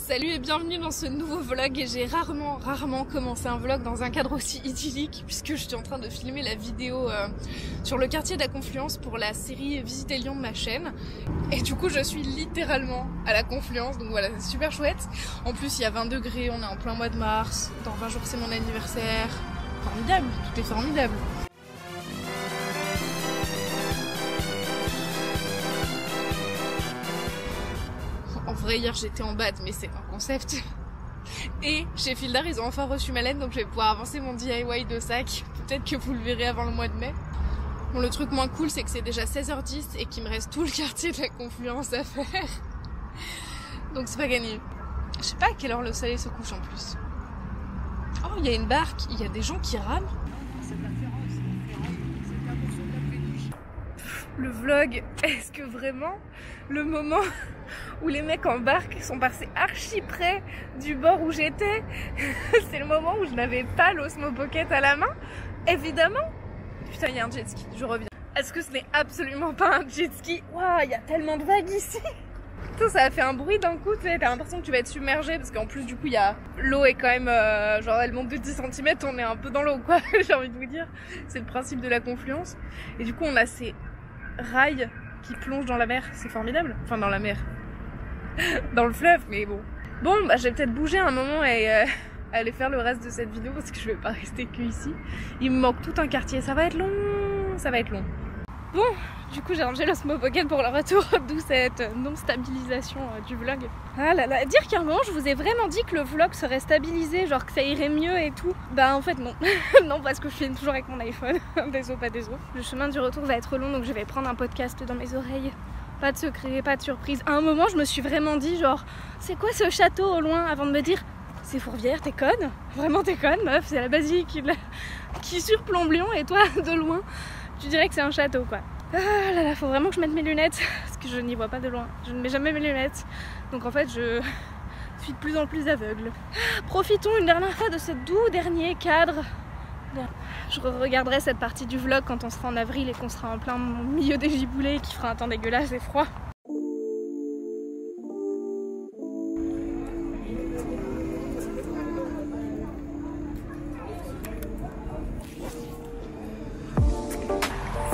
Salut et bienvenue dans ce nouveau vlog et j'ai rarement commencé un vlog dans un cadre aussi idyllique puisque je suis en train de filmer la vidéo sur le quartier de la Confluence pour la série Visiter Lyon de ma chaîne et du coup je suis littéralement à la Confluence, donc voilà, c'est super chouette. En plus il y a 20 degrés, on est en plein mois de mars, dans 20 jours c'est mon anniversaire, formidable, tout est formidable. En vrai, hier j'étais en bad, mais c'est un concept. Et chez Fildar, ils ont enfin reçu ma laine, donc je vais pouvoir avancer mon DIY de sac. Peut-être que vous le verrez avant le mois de mai. Bon, le truc moins cool, c'est que c'est déjà 16h10 et qu'il me reste tout le quartier de la Confluence à faire. Donc c'est pas gagné. Je sais pas à quelle heure le soleil se couche en plus. Oh, il y a une barque, il y a des gens qui rament. Le vlog, est-ce que vraiment le moment où les mecs en barque sont passés archi près du bord où j'étais, c'est le moment où je n'avais pas l'Osmo Pocket à la main? Évidemment. Putain, il y a un jet ski, je reviens. Est-ce que ce n'est absolument pas un jet ski? Waouh, il y a tellement de vagues ici. Tout ça a fait un bruit d'un coup, tu sais, t'as l'impression que tu vas être submergé parce qu'en plus du coup il y a l'eau est quand même genre elle monte de 10 cm, on est un peu dans l'eau quoi, j'ai envie de vous dire. C'est le principe de la Confluence. Et du coup on a ces rails qui plongent dans la mer, c'est formidable. Enfin dans la mer, dans le fleuve, mais bon. Bon bah je vais peut-être bouger un moment et aller faire le reste de cette vidéo parce que je vais pas rester que ici. Il me manque tout un quartier, ça va être long, ça va être long. Bon, du coup j'ai rangé l'Osmo Pocket pour le retour, d'où cette non-stabilisation du vlog. Ah là là, dire qu'à un moment je vous ai vraiment dit que le vlog serait stabilisé, genre que ça irait mieux et tout. Bah en fait non, non parce que je filme toujours avec mon iPhone, des os pas des os. Le chemin du retour va être long donc je vais prendre un podcast dans mes oreilles. Pas de secret, pas de surprise. À un moment je me suis vraiment dit genre, c'est quoi ce château au loin, avant de me dire, c'est Fourvière, t'es conne? Vraiment t'es conne meuf, c'est la basilique qui surplombe Lyon et toi de loin tu dirais que c'est un château quoi. Ah là là, faut vraiment que je mette mes lunettes parce que je n'y vois pas de loin. Je ne mets jamais mes lunettes. Donc en fait je suis de plus en plus aveugle. Profitons une dernière fois de ce doux dernier cadre. Je regarderai cette partie du vlog quand on sera en avril et qu'on sera en plein milieu des giboulées et qu'il fera un temps dégueulasse et froid.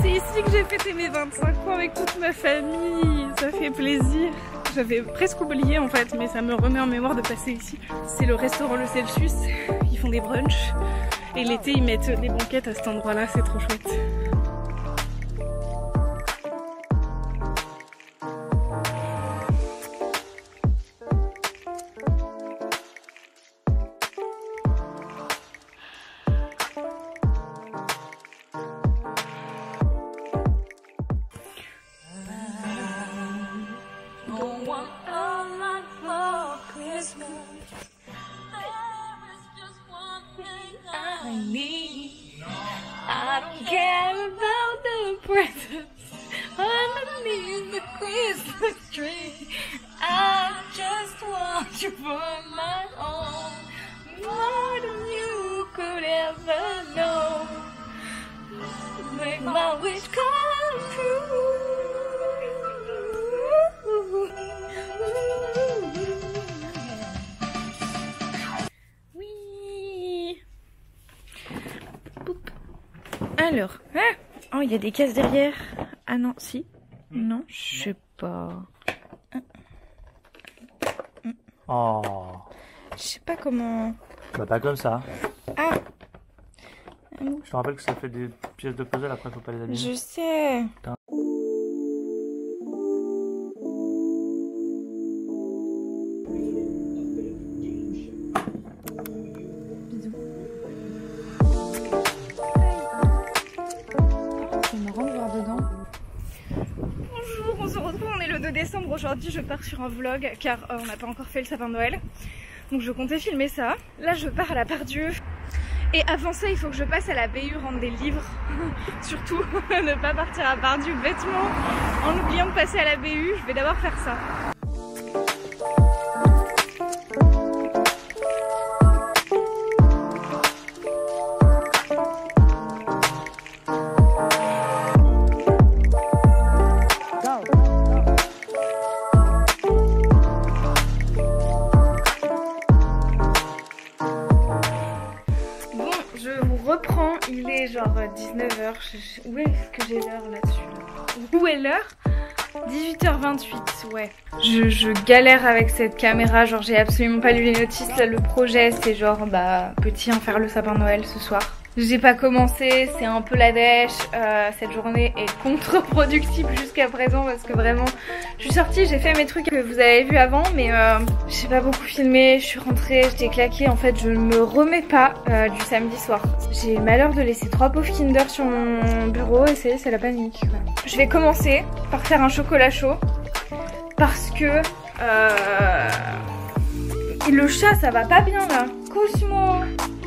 C'est ici que j'ai fêté mes 25 ans avec toute ma famille, ça fait plaisir. J'avais presque oublié en fait, mais ça me remet en mémoire de passer ici. C'est le restaurant Le Celsius, ils font des brunchs et l'été ils mettent des banquettes à cet endroit là, c'est trop chouette. I don't care about the presents underneath the Christmas tree. I just want you for my own, more than you could ever know. Make my wish come true. Alors, ah oh, il y a des cases derrière. Ah non, si. Non, je sais pas. Oh. Je sais pas comment. Bah pas comme ça. Ah. Je te rappelle que ça fait des pièces de puzzle, après faut pas les abîmer. Je sais. On se retrouve, on est le 2 décembre aujourd'hui, je pars sur un vlog car on n'a pas encore fait le sapin de Noël. Donc je comptais filmer ça. Là je pars à la Part-Dieu. Et avant ça il faut que je passe à la BU rendre des livres. Surtout ne pas partir à Part-Dieu bêtement en oubliant de passer à la BU, je vais d'abord faire ça. 19h. Où est-ce que j'ai l'heure là-dessus? Où est l'heure? 18h28, ouais. Je galère avec cette caméra, genre j'ai absolument pas lu les notices. Là, le projet, c'est genre, bah, petit, en faire le sapin de Noël ce soir. J'ai pas commencé, c'est un peu la dèche. Cette journée est contre-productive jusqu'à présent parce que vraiment, je suis sortie, j'ai fait mes trucs que vous avez vu avant, mais j'ai pas beaucoup filmé. Je suis rentrée, j'étais claquée. En fait, je ne me remets pas du samedi soir. J'ai le malheur de laisser 3 pauvres Kinder sur mon bureau et ça y est, c'est la panique. Quoi. Je vais commencer par faire un chocolat chaud parce que le chat, ça va pas bien là. Cosmo,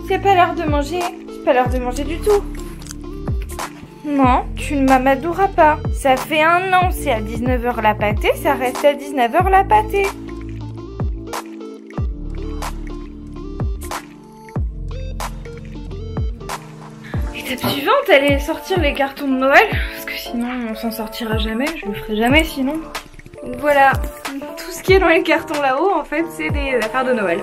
c'est pas l'heure de manger. Pas l'heure de manger du tout. Non, tu ne m'amadoueras pas. Ça fait 1 an, c'est à 19h la pâtée, ça reste à 19h la pâtée. Étape suivante, aller sortir les cartons de Noël, parce que sinon on s'en sortira jamais, je le ferai jamais sinon. Donc voilà, tout ce qui est dans les cartons là-haut, en fait, c'est des affaires de Noël.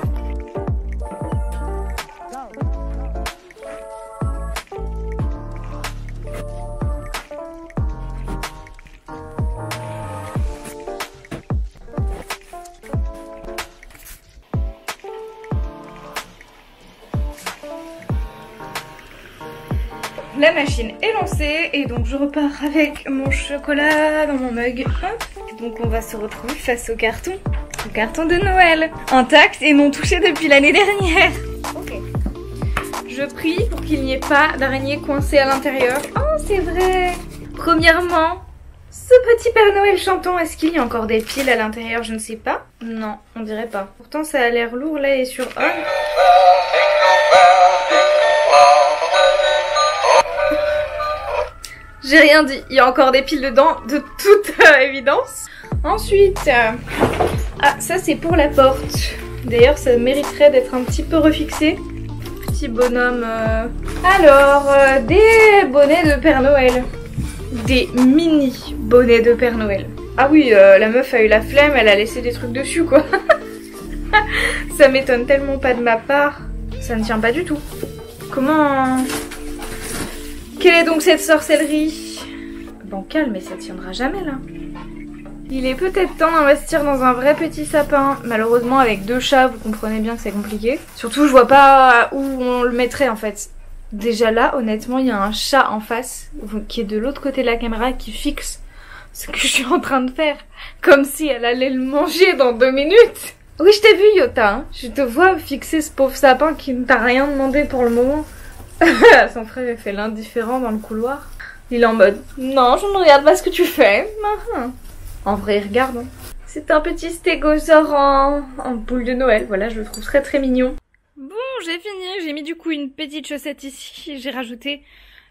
La machine est lancée et donc je repars avec mon chocolat dans mon mug. Hop. Donc on va se retrouver face au carton de Noël, intact et non touché depuis l'année dernière. Ok. Je prie pour qu'il n'y ait pas d'araignée coincée à l'intérieur. Oh c'est vrai. Premièrement, ce petit Père Noël chantant, est-ce qu'il y a encore des piles à l'intérieur? Je ne sais pas. Non, on dirait pas. Pourtant ça a l'air lourd là et sur on. J'ai rien dit, il y a encore des piles dedans, de toute évidence. Ensuite, ah ça c'est pour la porte. D'ailleurs ça mériterait d'être un petit peu refixé. Petit bonhomme. Alors, des bonnets de Père Noël. Des mini bonnets de Père Noël. Ah oui, la meuf a eu la flemme, elle a laissé des trucs dessus quoi. Ça m'étonne tellement pas de ma part. Ça ne tient pas du tout. Comment... Quelle est donc cette sorcellerie? Bancal, mais ça tiendra jamais là. Il est peut-être temps d'investir dans un vrai petit sapin. Malheureusement avec 2 chats, vous comprenez bien que c'est compliqué. Surtout je vois pas où on le mettrait en fait. Déjà là, honnêtement, il y a un chat en face qui est de l'autre côté de la caméra qui fixe ce que je suis en train de faire. Comme si elle allait le manger dans 2 minutes. Oui, je t'ai vu Yota, hein. Je te vois fixer ce pauvre sapin qui ne t'a rien demandé pour le moment. Son frère fait l'indifférent dans le couloir. Il est en mode non, je ne regarde pas ce que tu fais. En vrai, il regarde. Hein. C'est un petit stégosaure en boule de Noël. Voilà, je le trouve très très mignon. Bon, j'ai fini. J'ai mis du coup une petite chaussette ici. J'ai rajouté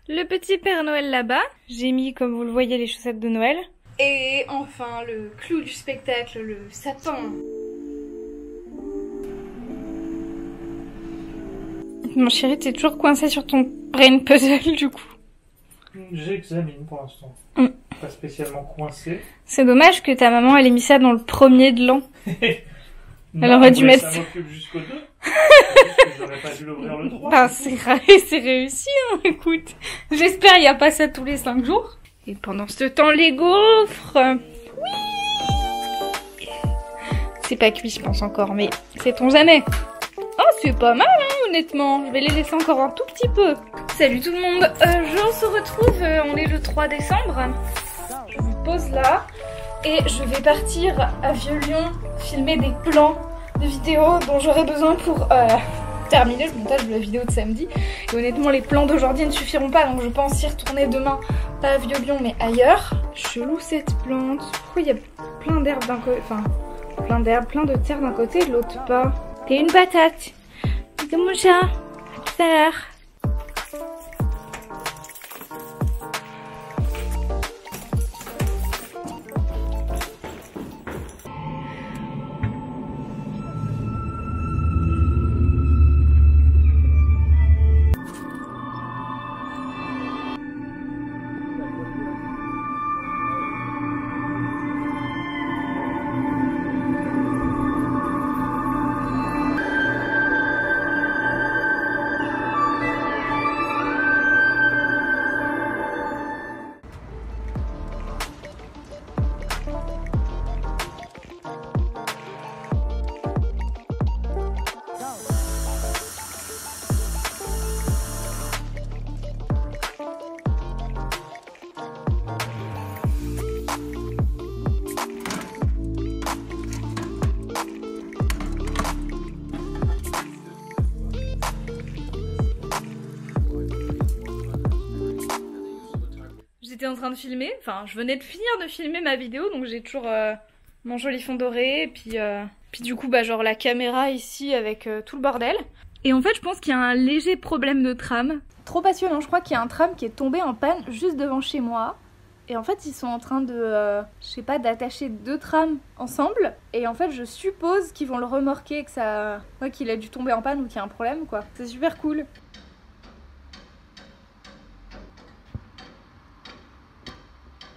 le petit Père Noël là-bas. J'ai mis, comme vous le voyez, les chaussettes de Noël. Et enfin, le clou du spectacle, le sapin. Mon chéri, t'es toujours coincé sur ton brain puzzle du coup. J'examine pour l'instant. Pas spécialement coincé. C'est dommage que ta maman elle ait mis ça dans le premier de l'an. Elle aurait dû mettre ça. Ça m'occupe jusqu'au 2. J'aurais pas dû l'ouvrir le 3. Ben, c'est réussi, hein, écoute. J'espère il n'y a pas ça tous les 5 jours. Et pendant ce temps, les gaufres. Oui. C'est pas cuit, je pense encore, mais sait-on jamais. Oh, c'est pas mal, hein, honnêtement. Je vais les laisser encore un tout petit peu. Salut tout le monde. On se retrouve, on est le 3 décembre. Je vous pose là. Et je vais partir à Vieux-Lyon filmer des plans de vidéos dont j'aurai besoin pour terminer le montage de la vidéo de samedi. Et honnêtement, les plans d'aujourd'hui ne suffiront pas, donc je pense y retourner demain. Pas à Vieux-Lyon, mais ailleurs. Chelou cette plante. Pourquoi il y a plein d'herbes d'un côté, enfin, plein d'herbes, plein de terre d'un côté et de l'autre pas. T'es une patate. C'est mon chat. À tout à l'heure. train de filmer, enfin je venais de finir de filmer ma vidéo, donc j'ai toujours mon joli fond doré, et puis du coup bah genre la caméra ici avec tout le bordel. Et en fait je pense qu'il y a un léger problème de tram. Trop passionnant, je crois qu'il y a un tram qui est tombé en panne juste devant chez moi. Et en fait ils sont en train de, je sais pas, d'attacher 2 trams ensemble. Et en fait je suppose qu'ils vont le remorquer, que ça, ouais, qu'il a dû tomber en panne ou qu'il y a un problème quoi. C'est super cool.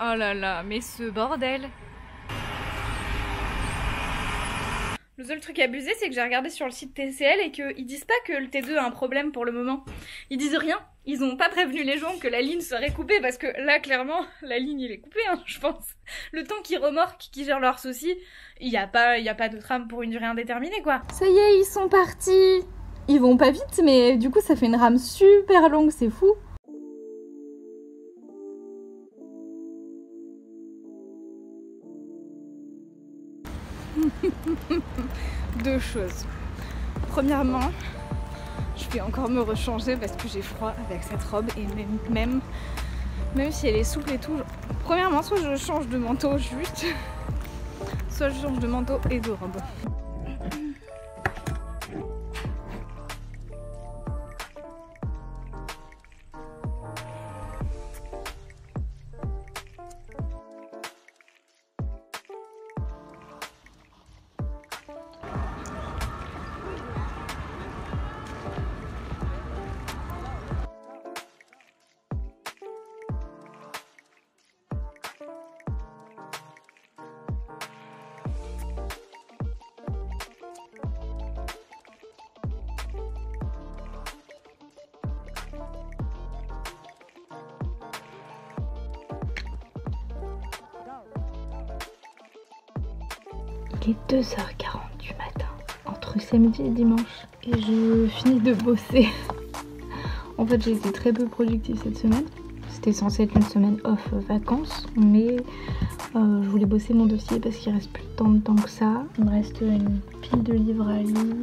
Oh là là, mais ce bordel. Le seul truc abusé, c'est que j'ai regardé sur le site TCL et qu'ils disent pas que le T2 a un problème pour le moment. Ils disent rien. Ils ont pas prévenu les gens que la ligne serait coupée parce que là, clairement, la ligne il est coupée, hein, je pense. Le temps qu'ils remorquent, qu'ils gèrent leurs soucis, il y a pas de tram pour une durée indéterminée, quoi. Ça y est, ils sont partis. Ils vont pas vite, mais du coup, ça fait une rame super longue, c'est fou. Deux choses. Premièrement, je vais encore me rechanger parce que j'ai froid avec cette robe et même si elle est souple et tout. Premièrement, soit je change de manteau juste, soit je change de manteau et de robe. Il est 2h40 du matin, entre samedi et dimanche, et je finis de bosser. En fait, j'ai été très peu productive cette semaine. C'était censé être une semaine off vacances, mais je voulais bosser mon dossier parce qu'il reste plus tant de temps que ça. Il me reste une pile de livres à lire.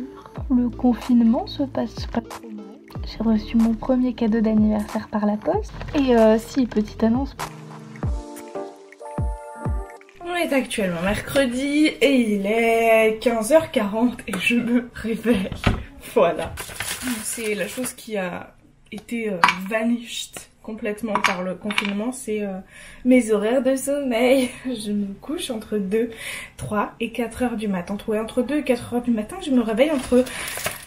Le confinement se passe pas trop mal. J'ai reçu mon premier cadeau d'anniversaire par la poste. Et si, petite annonce. On est actuellement mercredi et il est 15h40 et je me réveille. Voilà. C'est la chose qui a été vanished complètement par le confinement, c'est mes horaires de sommeil. Je me couche entre 2, 3 et 4 heures du matin. Entre 2 et 4 heures du matin, je me réveille entre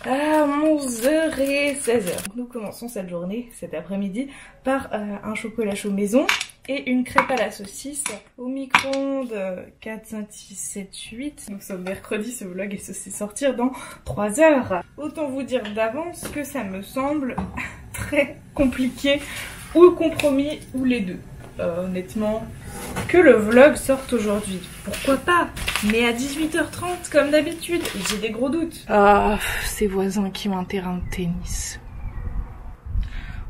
11h et 16h. Nous commençons cette journée, cet après-midi, par un chocolat chaud maison et une crêpe à la saucisse au micro-ondes 4, 5, 6, 7, 8. Nous sommes mercredi, ce vlog est censé sortir dans 3 heures. Autant vous dire d'avance que ça me semble très compliqué, ou compromis, ou les deux. Honnêtement, que le vlog sorte aujourd'hui, pourquoi pas? Mais à 18h30 comme d'habitude, j'ai des gros doutes. Ah, ces voisins qui ont un terrain de tennis.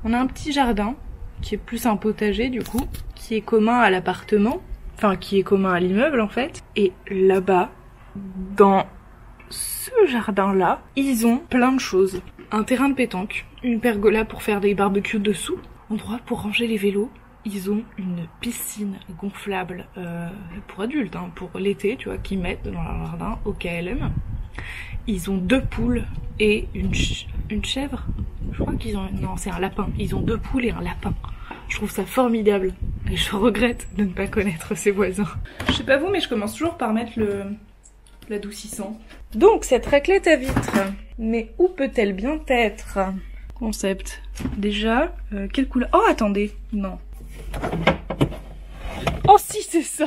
On a un petit jardin qui est plus un potager du coup, qui est commun à l'appartement, enfin qui est commun à l'immeuble en fait. Et là-bas, dans ce jardin-là, ils ont plein de choses. Un terrain de pétanque, une pergola pour faire des barbecues dessous, endroit pour ranger les vélos. Ils ont une piscine gonflable pour adultes, hein, pour l'été, tu vois, qu'ils mettent dans leur jardin au KLM. Ils ont 2 poules et une chèvre. Je crois qu'ils ont... Non, c'est un lapin. Ils ont 2 poules et un lapin. Je trouve ça formidable. Et je regrette de ne pas connaître ses voisins. Je sais pas vous, mais je commence toujours par mettre l'adoucissant. Donc, cette raclette à vitre. Mais où peut-elle bien être? Concept. Déjà, quelle couleur? Oh, attendez. Non. Oh si, c'est ça.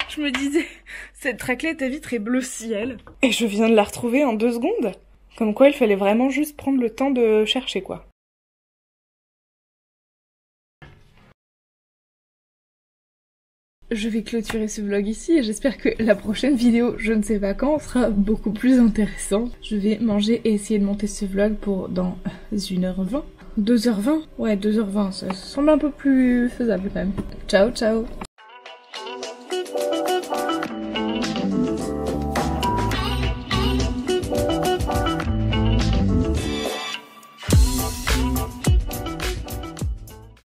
Je me disais, cette raclette à vitre est bleu ciel. Et je viens de la retrouver en 2 secondes. Comme quoi, il fallait vraiment juste prendre le temps de chercher, quoi. Je vais clôturer ce vlog ici et j'espère que la prochaine vidéo, je ne sais pas quand, sera beaucoup plus intéressante. Je vais manger et essayer de monter ce vlog pour dans 1h20. 2h20? Ouais, 2h20, ça semble un peu plus faisable quand même. Ciao, ciao!